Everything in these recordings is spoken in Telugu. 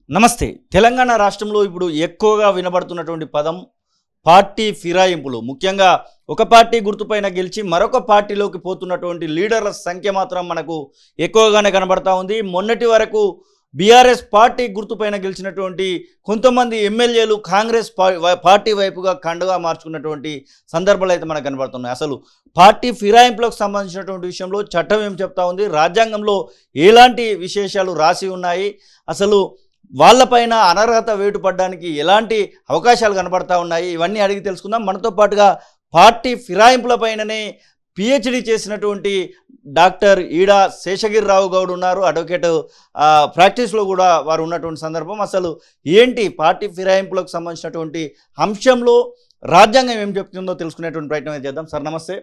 నమస్తే. తెలంగాణ రాష్ట్రంలో ఇప్పుడు ఎక్కువగా వినబడుతున్నటువంటి పదం పార్టీ ఫిరాయింపులు. ముఖ్యంగా ఒక పార్టీ గుర్తుపైన గెలిచి మరొక పార్టీలోకి పోతున్నటువంటి లీడర్ల సంఖ్య మాత్రం మనకు ఎక్కువగానే కనబడతా ఉంది. మొన్నటి వరకు బీఆర్ఎస్ పార్టీ గుర్తుపైన గెలిచినటువంటి కొంతమంది ఎమ్మెల్యేలు కాంగ్రెస్ పార్టీ వైపుగా కండుగా మార్చుకున్నటువంటి సందర్భాలు అయితే మనకు కనబడుతున్నాయి. అసలు పార్టీ ఫిరాయింపులకు సంబంధించినటువంటి విషయంలో చట్టం ఏం చెప్తా ఉంది, రాజ్యాంగంలో ఎలాంటి విశేషాలు రాసి ఉన్నాయి, అసలు వాళ్ళపైన అనర్హత వేటు పడడానికి ఎలాంటి అవకాశాలు కనబడతా ఉన్నాయి, ఇవన్నీ అడిగి తెలుసుకుందాం. మనతో పాటుగా పార్టీ ఫిరాయింపులపైననే పిహెచ్డి చేసినటువంటి డాక్టర్ ఈడా శేషగిరిరావు గౌడ్ ఉన్నారు. అడ్వకేట్ ప్రాక్టీస్లో కూడా వారు ఉన్నటువంటి సందర్భం. అసలు ఏంటి పార్టీ ఫిరాయింపులకు సంబంధించినటువంటి అంశంలో రాజ్యాంగం ఏం చెప్తుందో తెలుసుకునేటువంటి ప్రయత్నం చేద్దాం. సార్ నమస్తే.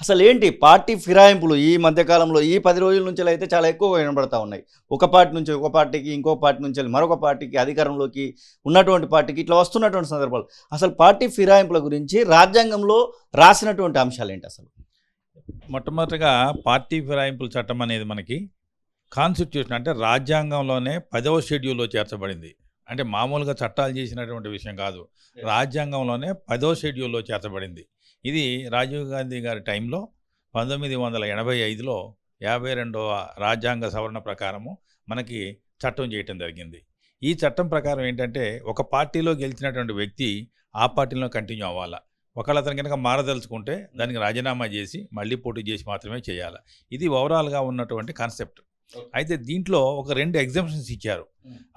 అసలు ఏంటి పార్టీ ఫిరాయింపులు ఈ మధ్యకాలంలో ఈ 10 రోజుల నుంచి అయితే చాలా ఎక్కువగా వినబడతా ఉన్నాయి. ఒక పార్టీ నుంచి ఒక పార్టీకి, ఇంకో పార్టీ నుంచి మరొక పార్టీకి, అధికారంలోకి ఉన్నటువంటి పార్టీకి ఇట్లా వస్తున్నటువంటి సందర్భాలు. అసలు పార్టీ ఫిరాయింపుల గురించి రాజ్యాంగంలో రాసినటువంటి అంశాలు ఏంటి అసలు? మొట్టమొదటిగా పార్టీ ఫిరాయింపుల చట్టం అనేది మనకి కాన్స్టిట్యూషన్ అంటే రాజ్యాంగంలోనే 10వ షెడ్యూల్లో చేర్చబడింది. అంటే మామూలుగా చట్టాలు చేసినటువంటి విషయం కాదు, రాజ్యాంగంలోనే 10వ షెడ్యూల్లో చేర్చబడింది. ఇది రాజీవ్ గాంధీ గారి టైంలో 1985లో 52వ రాజ్యాంగ సవరణ ప్రకారము మనకి చట్టం చేయటం జరిగింది. ఈ చట్టం ప్రకారం ఏంటంటే ఒక పార్టీలో గెలిచినటువంటి వ్యక్తి ఆ పార్టీలో కంటిన్యూ అవ్వాలా. ఒకవేళ అతను కనుక మారదలుచుకుంటే దానికి రాజీనామా చేసి మళ్ళీ పోటీ చేసి మాత్రమే చేయాలి. ఇది ఓవరాల్గా ఉన్నటువంటి కాన్సెప్ట్. అయితే దీంట్లో ఒక 2 ఎగ్జామ్షన్స్ ఇచ్చారు.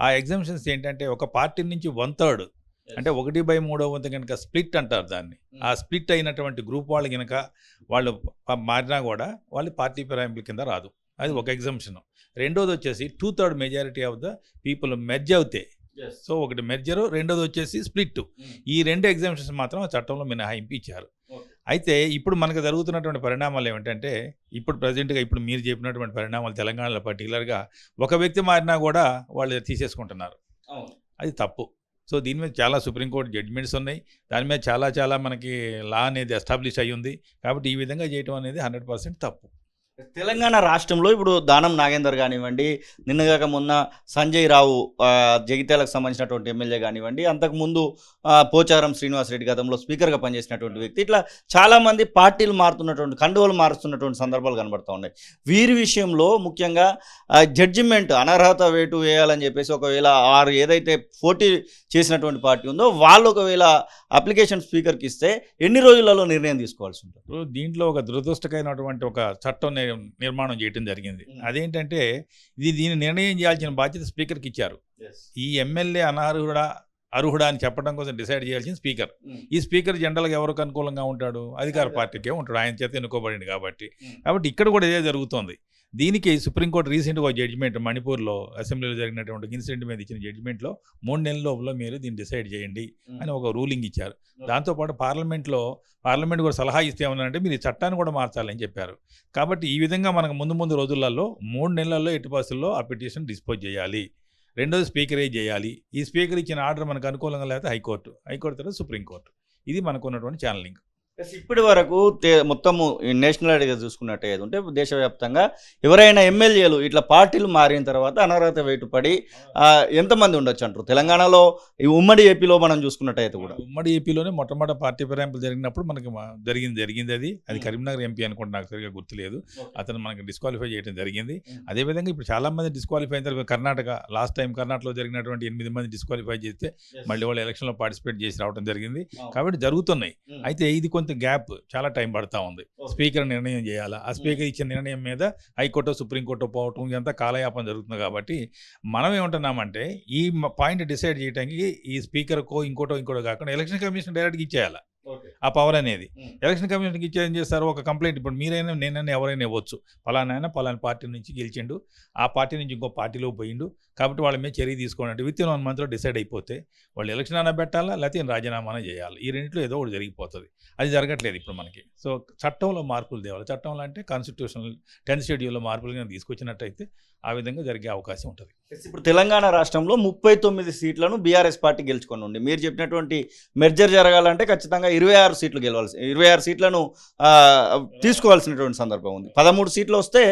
ఆ ఎగ్జామ్షన్స్ ఏంటంటే ఒక పార్టీ నుంచి 1/3 అంటే 1/3 వంతు కనుక స్ప్లిట్ అంటారు దాన్ని. ఆ స్ప్లిట్ అయినటువంటి గ్రూప్ వాళ్ళు కనుక వాళ్ళు మారినా కూడా వాళ్ళు పార్టీ ఫిరాయింపుల కింద రాదు. అది ఒక ఎగ్జామ్షన్. రెండోది వచ్చేసి 2/3 majority of the people merge అవుతాయి. సో ఒకటి మెర్జరు, రెండోది వచ్చేసి స్ప్లిట్. ఈ 2 ఎగ్జామ్షన్స్ మాత్రం ఆ చట్టంలో మినహాయింపు ఇచ్చారు. అయితే ఇప్పుడు మనకు జరుగుతున్నటువంటి పరిణామాలు ఏమిటంటే ఇప్పుడు ప్రజెంట్గా ఇప్పుడు మీరు చెప్పినటువంటి పరిణామాలు తెలంగాణలో పర్టికులర్గా ఒక వ్యక్తి మారినా కూడా వాళ్ళు తీసేసుకుంటున్నారు. అది తప్పు. సో దీని మీద చాలా సుప్రీంకోర్టు జడ్జిమెంట్స్ ఉన్నాయి. దాని మీద చాలా మనకి లా అనేది ఎస్టాబ్లిష్ అయ్యి ఉంది. కాబట్టి ఈ విధంగా చేయడం అనేది 100% తప్పు. తెలంగాణ రాష్ట్రంలో ఇప్పుడు దానం నాగేందర్ కానివ్వండి, నిన్నగాక మొన్న సంజయ్ రావు జగిత్యాలకు సంబంధించినటువంటి ఎమ్మెల్యే కానివ్వండి, అంతకుముందు పోచారం శ్రీనివాసరెడ్డి గతంలో స్పీకర్గా పనిచేసినటువంటి వ్యక్తి, ఇట్లా చాలామంది పార్టీలు మారుతున్నటువంటి కండువలు మారుస్తున్నటువంటి సందర్భాలు కనబడుతూ ఉన్నాయి. వీరి విషయంలో ముఖ్యంగా జడ్జిమెంట్ అనర్హత వేటు వేయాలని చెప్పేసి ఒకవేళ ఏదైతే పోటీ చేసినటువంటి పార్టీ ఉందో వాళ్ళు ఒకవేళ అప్లికేషన్ స్పీకర్కి ఇస్తే ఎన్ని రోజులలో నిర్ణయం తీసుకోవాల్సి ఉంటుంది? దీంట్లో ఒక దురదృష్టకరమైనటువంటి ఒక చట్టం నిర్మాణం చేయడం జరిగింది. అదేంటంటే దీన్ని నిర్ణయం చేయాల్సిన బాధ్యత స్పీకర్కి ఇచ్చారు. ఈ ఎమ్మెల్యే అర్హుడా అని చెప్పడం కోసం డిసైడ్ చేయాల్సిన స్పీకర్. ఈ స్పీకర్ జనరల్గా ఎవరికి అనుకూలంగా ఉంటాడు? అధికార పార్టీకే ఉంటాడు. ఆయన చేత ఎన్నుకోబడింది కాబట్టి ఇక్కడ కూడా ఇదే జరుగుతోంది. దీనికి సుప్రీంకోర్టు రీసెంట్గా ఒక జడ్జిమెంట్ మణిపూర్లో అసెంబ్లీలో జరిగినటువంటి ఇన్సిడెంట్ మీద ఇచ్చిన జడ్జిమెంట్లో 3 నెలల లోపల మీరు దీన్ని డిసైడ్ చేయండి అని ఒక రూలింగ్ ఇచ్చారు. దాంతోపాటు పార్లమెంట్ కూడా సలహా ఇస్తే ఏమన్నారంటే మీరు ఈ చట్టాన్ని కూడా మార్చాలని చెప్పారు. కాబట్టి ఈ విధంగా మనకు ముందు రోజులలో 3 నెలల్లో ఎట్టి పరిస్థితుల్లో ఆ పిటిషన్ డిస్పోజ్ చేయాలి. రెండోది స్పీకరే చేయాలి. ఈ స్పీకర్ ఇచ్చిన ఆర్డర్ మనకు అనుకూలంగా లేకపోతే హైకోర్టు తర్వాత సుప్రీంకోర్టు. ఇది మనకు ఉన్నటువంటి ఛానలింగ్. ఇప్పటి వరకు మొత్తము నేషనల్ ఐడిగా చూసుకున్నట్టయితే ఉంటే దేశవ్యాప్తంగా ఎవరైనా ఎమ్మెల్యేలు ఇట్లా పార్టీలు మారిన తర్వాత అనర్హత వేటు పడి ఎంతమంది ఉండొచ్చు అంటారు? తెలంగాణలో ఈ ఉమ్మడి ఏపీలో మనం చూసుకున్నట్టయితే కూడా ఉమ్మడి ఏపీలోనే మొట్టమొదటి పార్టీ ఫిరాయింపులు జరిగినప్పుడు మనకి జరిగింది అది కరీంనగర్ ఎంపీ అనుకుంటే నాకు సరిగా గుర్తులేదు. అతను మనకి డిస్క్వాలిఫై చేయడం జరిగింది. అదేవిధంగా ఇప్పుడు చాలామంది డిస్క్వాలిఫై అయిన తర్వాత కర్ణాటక లాస్ట్ టైం కర్ణాటకలో జరిగినటువంటి 8 మంది డిస్క్వాలిఫై చేస్తే మళ్ళీ వాళ్ళు ఎలక్షన్లో పార్టిసిపేట్ చేసి రావడం జరిగింది. కాబట్టి జరుగుతున్నాయి. అయితే ఇది కొంత గ్యాప్ చాలా టైం పడతా ఉంది. స్పీకర్ నిర్ణయం చేయాలా, ఆ స్పీకర్ ఇచ్చిన నిర్ణయం మీద హైకోర్టు సుప్రీంకోర్టు పోవటం ఇదంతా కాలయాపన జరుగుతుంది. కాబట్టి మనం ఏమంటున్నామంటే ఈ పాయింట్ డిసైడ్ చేయడానికి ఈ స్పీకర్కో ఇంకోటో కాకుండా ఎలక్షన్ కమిషన్ డైరెక్ట్గా ఇచ్చేయాలి ఆ పవర్ అనేది. ఎలక్షన్ కమిషన్కి ఇచ్చే ఏం చేస్తారు, ఒక కంప్లైంట్ ఇప్పుడు మీరైనా నేనైనా ఎవరైనా ఇవ్వచ్చు, పలానా పార్టీ నుంచి గెలిచిండు, ఆ పార్టీ నుంచి ఇంకో పార్టీలో పోయిండు, కాబట్టి వాళ్ళ మీద చర్య తీసుకోవాలంటే విత్ ఇన్ 1 మంత్లో డిసైడ్ అయిపోతే వాళ్ళు ఎలక్షన్ అయినా పెట్టాలా లేకపోతే రాజీనామా చేయాలి. ఈ రెండింటిలో ఏదో ఒకటి జరిగిపోతుంది. అది జరగట్లేదు ఇప్పుడు మనకి. సో చట్టంలో మార్పులు తేవాలి. చట్టంలో అంటే కాన్స్టిట్యూషనల్ 10th షెడ్యూల్లో మార్పులు తీసుకొచ్చినట్టయితే ఆ విధంగా జరిగే అవకాశం ఉంటుంది. ఇప్పుడు తెలంగాణ రాష్ట్రంలో 39 సీట్లను బీఆర్ఎస్ పార్టీ గెలుచుకొని ఉంది. మీరు చెప్పినటువంటి మెర్జర్ జరగాలంటే ఖచ్చితంగా 26 సీట్లు గెలవాల్సి 26 సీట్లను తీసుకోవాల్సినటువంటి సందర్భం ఉంది. 13 సీట్లు వస్తే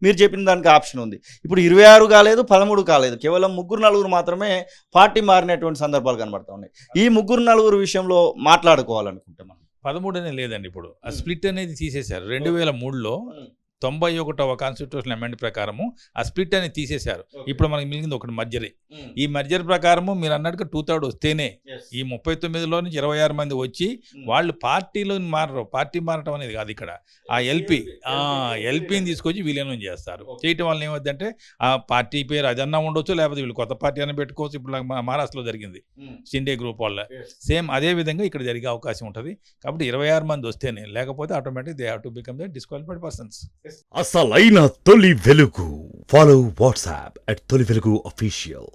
మీరు చెప్పిన దానికి ఆప్షన్ ఉంది. ఇప్పుడు 26 కాలేదు, 13 కాలేదు, కేవలం 3-4 మాత్రమే పార్టీ మారినటువంటి సందర్భాలు కనబడతా ఉన్నాయి. ఈ 3-4 విషయంలో మాట్లాడుకోవాలనుకుంటే మనం 13 అనే లేదండి. ఇప్పుడు ఆ స్ప్లిట్ అనేది తీసేశారు. 2003లో 91వ కాన్స్టిట్యూషన్ అమెండ్ ప్రకారము ఆ స్ప్లిట్ అనేది తీసేశారు. ఇప్పుడు మనకి మిగిలింది ఒకటి మర్జరీ. ఈ మర్జర్ ప్రకారము మీరు అన్నట్టుగా 2/3 వస్తేనే ఈ 39లో నుంచి 26 మంది వచ్చి వాళ్ళు పార్టీలో మారరు. పార్టీ మారటం అనేది కాదు ఇక్కడ. ఆ ఎల్పీని తీసుకొచ్చి విలీనం చేస్తారు. చేయటం వల్ల ఏమవుతుందంటే ఆ పార్టీ పేరు అదన్నా ఉండొచ్చు, లేకపోతే వీళ్ళు కొత్త పార్టీ అని పెట్టుకోవచ్చు. ఇప్పుడు మహారాష్ట్రలో జరిగింది షిండే గ్రూప్ వల్ల. సేమ్ అదే విధంగా ఇక్కడ జరిగే అవకాశం ఉంటుంది. కాబట్టి 26 మంది వస్తేనే, లేకపోతే automatic they have to become the disqualified persons. అసలైన తొలి వెలుగు. ఫాలో వాట్సాప్ @తొలి వెలుగు అఫీషియల్.